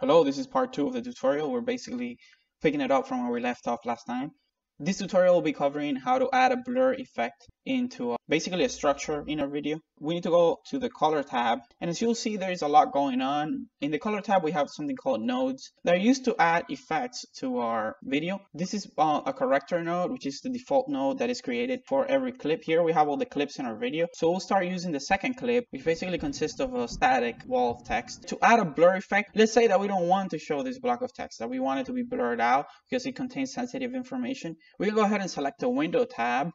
Hello, this is part 2 of the tutorial. We're basically picking it up from where we left off last time. This tutorial will be covering how to add a blur effect into basically a structure in our video. We need to go to the color tab, and as you'll see, there's a lot going on. In the color tab, we have something called nodes that are used to add effects to our video. This is a corrector node, which is the default node that is created for every clip. Here we have all the clips in our video. So we'll start using the second clip, which basically consists of a static wall of text. To add a blur effect, let's say that we don't want to show this block of text, that we want it to be blurred out because it contains sensitive information. We can go ahead and select the window tab.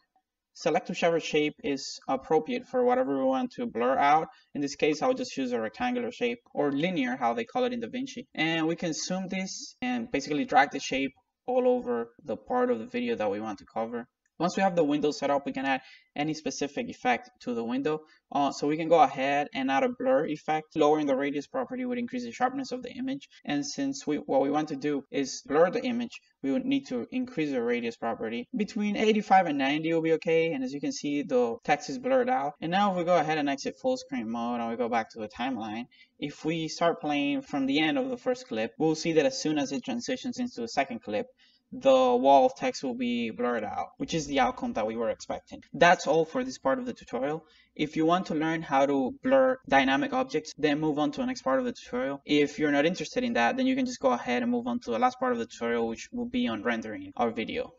Select whichever shape is appropriate for whatever we want to blur out. In this case, I'll just use a rectangular shape, or linear, how they call it in Davinci. And we can zoom this and basically drag the shape all over the part of the video that we want to cover. Once we have the window set up, we can add any specific effect to the window. So we can go ahead and add a blur effect. Lowering the radius property would increase the sharpness of the image. And since what we want to do is blur the image, we would need to increase the radius property. Between 85 and 90 will be okay. And as you can see, the text is blurred out. And now if we go ahead and exit full screen mode and we go back to the timeline, if we start playing from the end of the first clip, we'll see that as soon as it transitions into the second clip, the wall of text will be blurred out, which is the outcome that we were expecting. That's all for this part of the tutorial. If you want to learn how to blur dynamic objects, then move on to the next part of the tutorial. If you're not interested in that, then you can just go ahead and move on to the last part of the tutorial, which will be on rendering our video.